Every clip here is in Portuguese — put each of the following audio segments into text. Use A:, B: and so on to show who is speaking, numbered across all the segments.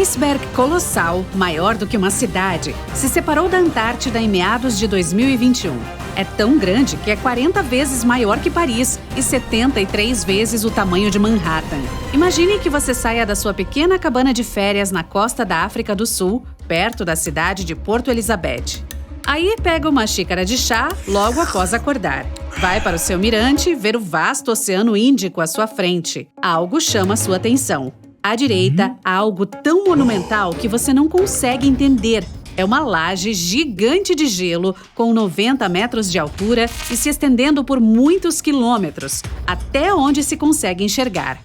A: iceberg colossal, maior do que uma cidade, se separou da Antártida em meados de 2021. É tão grande que é 40 vezes maior que Paris e 73 vezes o tamanho de Manhattan. Imagine que você saia da sua pequena cabana de férias na costa da África do Sul, perto da cidade de Porto Elizabeth. Aí pega uma xícara de chá logo após acordar. Vai para o seu mirante ver o vasto Oceano Índico à sua frente. Algo chama sua atenção. À direita, há algo tão monumental que você não consegue entender. É uma laje gigante de gelo com 90 metros de altura e se estendendo por muitos quilômetros, até onde se consegue enxergar.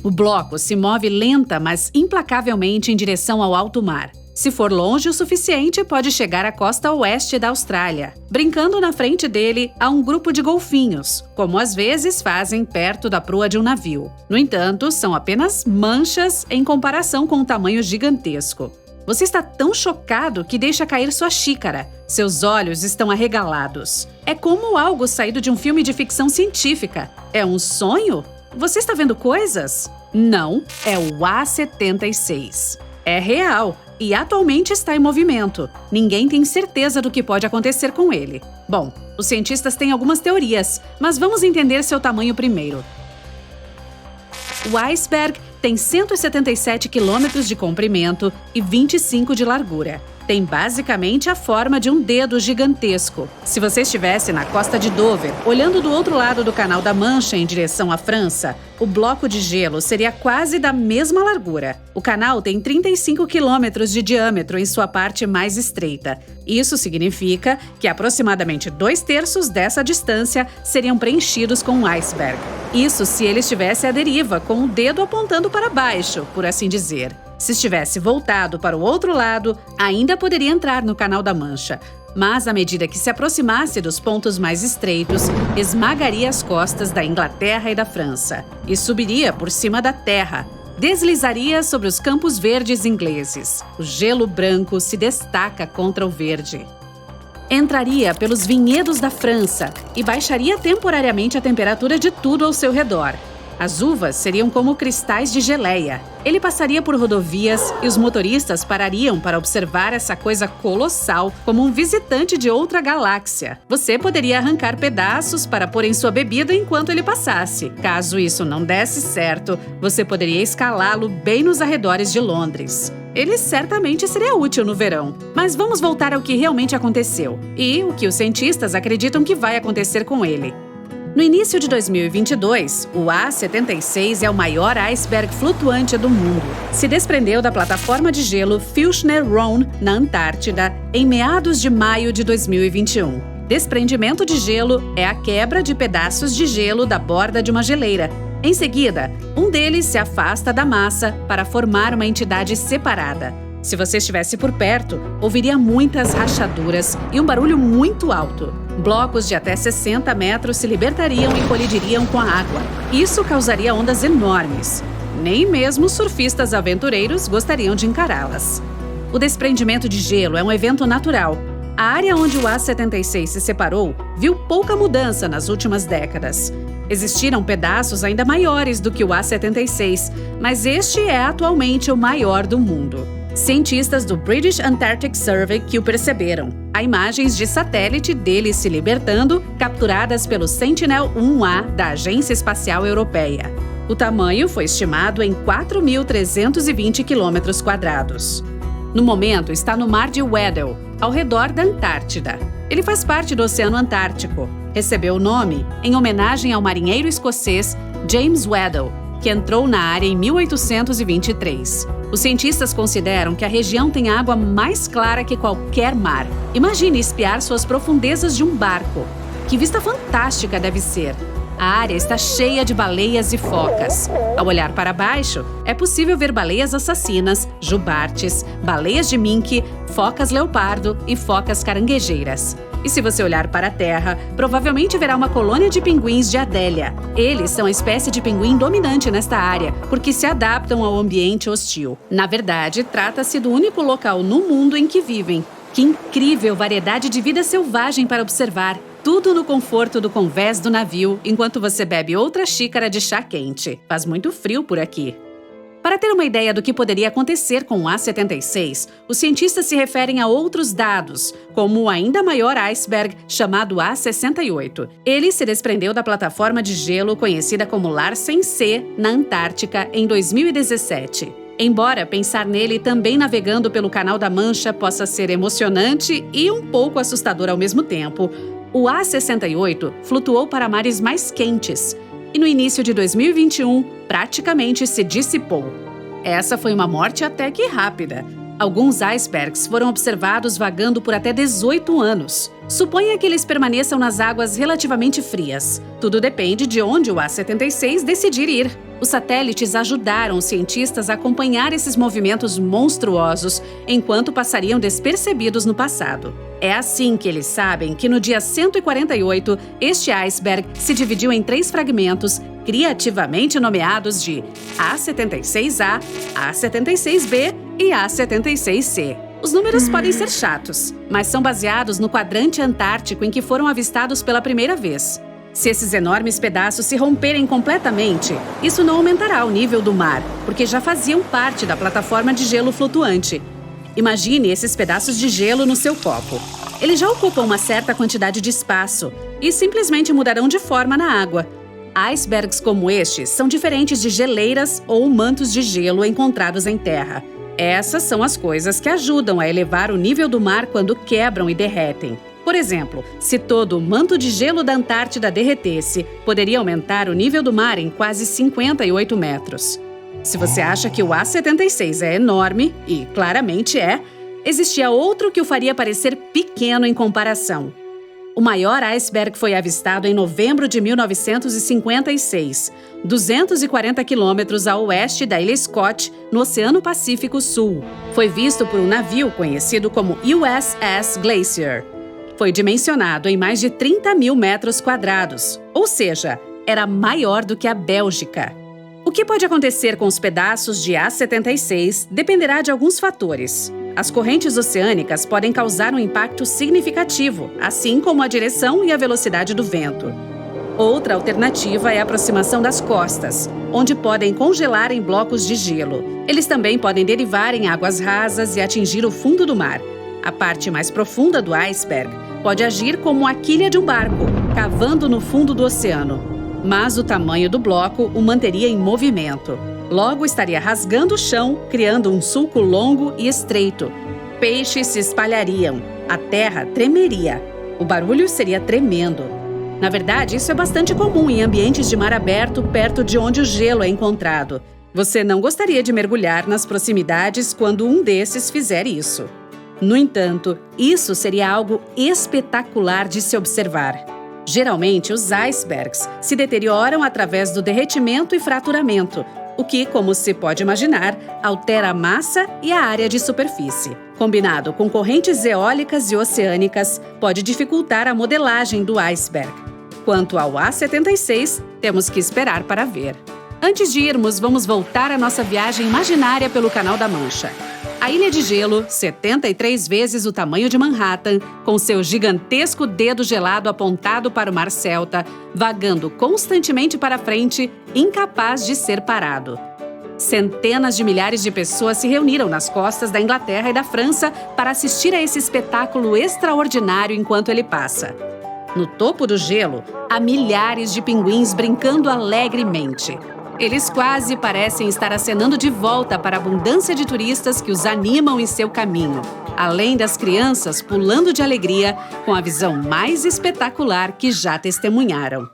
A: O bloco se move lenta, mas implacavelmente em direção ao alto mar. Se for longe o suficiente, pode chegar à costa oeste da Austrália. Brincando na frente dele, há um grupo de golfinhos, como às vezes fazem perto da proa de um navio. No entanto, são apenas manchas em comparação com o tamanho gigantesco. Você está tão chocado que deixa cair sua xícara. Seus olhos estão arregalados. É como algo saído de um filme de ficção científica. É um sonho? Você está vendo coisas? Não, é o A76. É real e atualmente está em movimento. Ninguém tem certeza do que pode acontecer com ele. Bom, os cientistas têm algumas teorias, mas vamos entender seu tamanho primeiro. O iceberg tem 177 quilômetros de comprimento e 25 de largura. Tem basicamente a forma de um dedo gigantesco. Se você estivesse na costa de Dover, olhando do outro lado do Canal da Mancha em direção à França, o bloco de gelo seria quase da mesma largura. O canal tem 35 quilômetros de diâmetro em sua parte mais estreita. Isso significa que aproximadamente 2/3 dessa distância seriam preenchidos com um iceberg. Isso se ele estivesse à deriva, com o dedo apontando para baixo, por assim dizer. Se estivesse voltado para o outro lado, ainda poderia entrar no Canal da Mancha, mas à medida que se aproximasse dos pontos mais estreitos, esmagaria as costas da Inglaterra e da França e subiria por cima da terra. Deslizaria sobre os campos verdes ingleses. O gelo branco se destaca contra o verde. Entraria pelos vinhedos da França e baixaria temporariamente a temperatura de tudo ao seu redor. As uvas seriam como cristais de geleia. Ele passaria por rodovias e os motoristas parariam para observar essa coisa colossal como um visitante de outra galáxia. Você poderia arrancar pedaços para pôr em sua bebida enquanto ele passasse. Caso isso não desse certo, você poderia escalá-lo bem nos arredores de Londres. Ele certamente seria útil no verão. Mas vamos voltar ao que realmente aconteceu e o que os cientistas acreditam que vai acontecer com ele. No início de 2022, o A76 é o maior iceberg flutuante do mundo. Se desprendeu da plataforma de gelo Filchner-Ronne, na Antártida, em meados de maio de 2021. Desprendimento de gelo é a quebra de pedaços de gelo da borda de uma geleira. Em seguida, um deles se afasta da massa para formar uma entidade separada. Se você estivesse por perto, ouviria muitas rachaduras e um barulho muito alto. Blocos de até 60 metros se libertariam e colidiriam com a água. Isso causaria ondas enormes. Nem mesmo os surfistas aventureiros gostariam de encará-las. O desprendimento de gelo é um evento natural. A área onde o A76 se separou viu pouca mudança nas últimas décadas. Existiram pedaços ainda maiores do que o A76, mas este é atualmente o maior do mundo. Cientistas do British Antarctic Survey que o perceberam. Há imagens de satélite dele se libertando, capturadas pelo Sentinel-1A da Agência Espacial Europeia. O tamanho foi estimado em 4.320 km². No momento, está no Mar de Weddell, ao redor da Antártida. Ele faz parte do Oceano Antártico. Recebeu o nome em homenagem ao marinheiro escocês James Weddell, que entrou na área em 1823. Os cientistas consideram que a região tem água mais clara que qualquer mar. Imagine espiar suas profundezas de um barco. Que vista fantástica deve ser! A área está cheia de baleias e focas. Ao olhar para baixo, é possível ver baleias assassinas, jubartes, baleias de mink, focas leopardo e focas caranguejeiras. E se você olhar para a terra, provavelmente verá uma colônia de pinguins de Adélia. Eles são a espécie de pinguim dominante nesta área, porque se adaptam ao ambiente hostil. Na verdade, trata-se do único local no mundo em que vivem. Que incrível variedade de vida selvagem para observar! Tudo no conforto do convés do navio, enquanto você bebe outra xícara de chá quente. Faz muito frio por aqui. Para ter uma ideia do que poderia acontecer com o A76, os cientistas se referem a outros dados, como o ainda maior iceberg chamado A68. Ele se desprendeu da plataforma de gelo conhecida como Larsen C, na Antártica, em 2017. Embora pensar nele também navegando pelo Canal da Mancha possa ser emocionante e um pouco assustador ao mesmo tempo, o A68 flutuou para mares mais quentes e no início de 2021 praticamente se dissipou. Essa foi uma morte até que rápida. Alguns icebergs foram observados vagando por até 18 anos. Suponha que eles permaneçam nas águas relativamente frias. Tudo depende de onde o A76 decidir ir. Os satélites ajudaram os cientistas a acompanhar esses movimentos monstruosos enquanto passariam despercebidos no passado. É assim que eles sabem que no dia 148, este iceberg se dividiu em 3 fragmentos, criativamente nomeados de A76A, A76B e A76C. Os números podem ser chatos, mas são baseados no quadrante antártico em que foram avistados pela primeira vez. Se esses enormes pedaços se romperem completamente, isso não aumentará o nível do mar, porque já faziam parte da plataforma de gelo flutuante. Imagine esses pedaços de gelo no seu copo. Eles já ocupam uma certa quantidade de espaço e simplesmente mudarão de forma na água. Icebergs como estes são diferentes de geleiras ou mantos de gelo encontrados em terra. Essas são as coisas que ajudam a elevar o nível do mar quando quebram e derretem. Por exemplo, se todo o manto de gelo da Antártida derretesse, poderia aumentar o nível do mar em quase 58 metros. Se você acha que o A76 é enorme, e claramente é, existia outro que o faria parecer pequeno em comparação. O maior iceberg foi avistado em novembro de 1956, 240 quilômetros a oeste da ilha Scott, no Oceano Pacífico Sul. Foi visto por um navio conhecido como USS Glacier. Foi dimensionado em mais de 30 mil metros quadrados, ou seja, era maior do que a Bélgica. O que pode acontecer com os pedaços de A76 dependerá de alguns fatores. As correntes oceânicas podem causar um impacto significativo, assim como a direção e a velocidade do vento. Outra alternativa é a aproximação das costas, onde podem congelar em blocos de gelo. Eles também podem derivar em águas rasas e atingir o fundo do mar. A parte mais profunda do iceberg pode agir como a quilha de um barco, cavando no fundo do oceano. Mas o tamanho do bloco o manteria em movimento. Logo estaria rasgando o chão, criando um sulco longo e estreito. Peixes se espalhariam, a terra tremeria. O barulho seria tremendo. Na verdade, isso é bastante comum em ambientes de mar aberto, perto de onde o gelo é encontrado. Você não gostaria de mergulhar nas proximidades quando um desses fizer isso. No entanto, isso seria algo espetacular de se observar. Geralmente, os icebergs se deterioram através do derretimento e fraturamento, o que, como se pode imaginar, altera a massa e a área de superfície. Combinado com correntes eólicas e oceânicas, pode dificultar a modelagem do iceberg. Quanto ao A76, temos que esperar para ver. Antes de irmos, vamos voltar à nossa viagem imaginária pelo Canal da Mancha. A ilha de gelo, 73 vezes o tamanho de Manhattan, com seu gigantesco dedo gelado apontado para o Mar Celta, vagando constantemente para frente, incapaz de ser parado. Centenas de milhares de pessoas se reuniram nas costas da Inglaterra e da França para assistir a esse espetáculo extraordinário enquanto ele passa. No topo do gelo, há milhares de pinguins brincando alegremente. Eles quase parecem estar acenando de volta para a abundância de turistas que os animam em seu caminho, além das crianças pulando de alegria com a visão mais espetacular que já testemunharam.